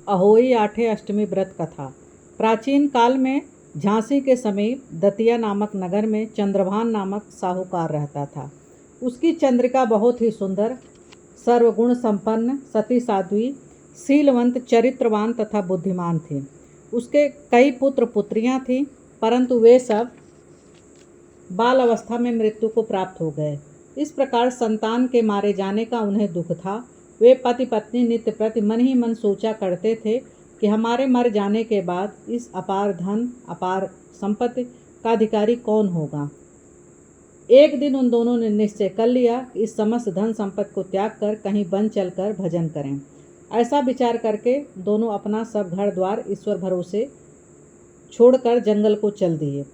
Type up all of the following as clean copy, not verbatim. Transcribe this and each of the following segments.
अहोई आठे अष्टमी व्रत कथा। प्राचीन काल में झांसी के समीप दतिया नामक नगर में चंद्रभान नामक साहूकार रहता था। उसकी चंद्रिका बहुत ही सुंदर, सर्वगुण संपन्न, सती साध्वी, शीलवंत, चरित्रवान तथा बुद्धिमान थी। उसके कई पुत्र पुत्रियां थीं, परंतु वे सब बाल अवस्था में मृत्यु को प्राप्त हो गए। इस प्रकार संतान के मारे जाने का उन्हें दुख था। वे पति पत्नी नित्य प्रति मन ही मन सोचा करते थे कि हमारे मर जाने के बाद इस अपार धन, अपार संपत्ति का अधिकारी कौन होगा। एक दिन उन दोनों ने निश्चय कर लिया कि इस समस्त धन संपत्ति को त्याग कर कहीं वन चलकर भजन करें। ऐसा विचार करके दोनों अपना सब घर द्वार ईश्वर भरोसे छोड़कर जंगल को चल दिए।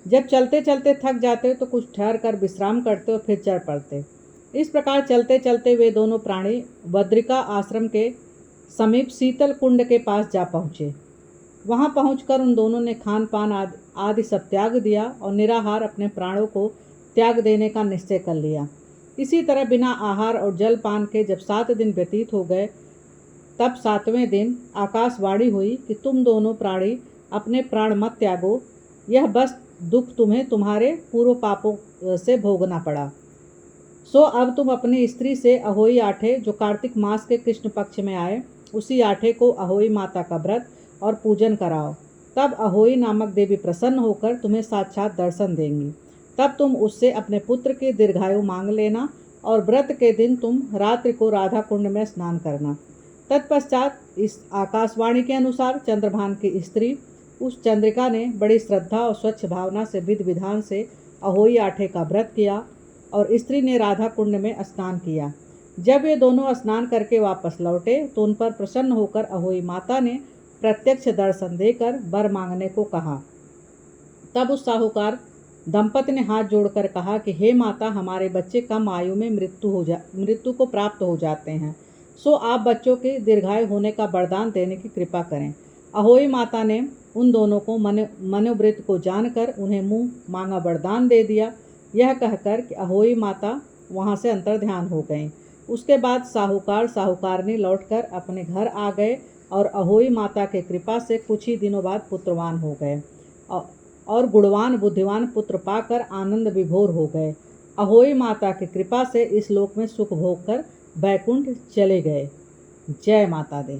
जब चलते चलते थक जाते तो कुछ ठहर कर विश्राम करते और फिर चल पड़ते। इस प्रकार चलते चलते वे दोनों प्राणी बद्रिका आश्रम के समीप शीतल कुंड के पास जा पहुँचे। वहां पहुंचकर उन दोनों ने खान पान आदि सब त्याग दिया और निराहार अपने प्राणों को त्याग देने का निश्चय कर लिया। इसी तरह बिना आहार और जल पान के जब 7 दिन व्यतीत हो गए, तब 7वें दिन आकाशवाणी हुई कि तुम दोनों प्राणी अपने प्राण मत त्यागो, यह बस दुख तुम्हें तुम्हारे पूर्व पापों से भोगना पड़ा। सो अब तुम अपनी स्त्री से अहोई आठे, जो कार्तिक मास के कृष्ण पक्ष में आए, उसी आठे को अहोई माता का व्रत और पूजन कराओ। तब अहोई नामक देवी प्रसन्न होकर तुम्हें साक्षात दर्शन देंगी। तब तुम उससे अपने पुत्र की दीर्घायु मांग लेना और व्रत के दिन तुम रात्रि को राधा कुंड में स्नान करना। तत्पश्चात इस आकाशवाणी के अनुसार चंद्रभान की स्त्री उस चंद्रिका ने बड़ी श्रद्धा और स्वच्छ भावना से विधि विधान से अहोई आठे का व्रत किया और स्त्री ने राधा कुंड में स्नान किया। जब वे दोनों स्नान करके वापस लौटे तो उन पर प्रसन्न होकर अहोई माता ने प्रत्यक्ष दर्शन देकर वर मांगने को कहा। तब उस साहूकार दंपति ने हाथ जोड़कर कहा कि हे माता, हमारे बच्चे कम आयु में मृत्यु को प्राप्त हो जाते हैं, सो आप बच्चों के दीर्घायु होने का वरदान देने की कृपा करें। अहोई माता ने उन दोनों को मनोवृत्ति को जानकर उन्हें मुंह मांगा वरदान दे दिया। यह कहकर कि अहोई माता वहां से अंतर्ध्यान हो गईं। उसके बाद साहूकारनी लौटकर अपने घर आ गए और अहोई माता के कृपा से कुछ ही दिनों बाद पुत्रवान हो गए और गुणवान बुद्धिमान पुत्र पाकर आनंद विभोर हो गए। अहोई माता की कृपा से इस लोक में सुख भोग कर बैकुंठ चले गए। जय माता दी।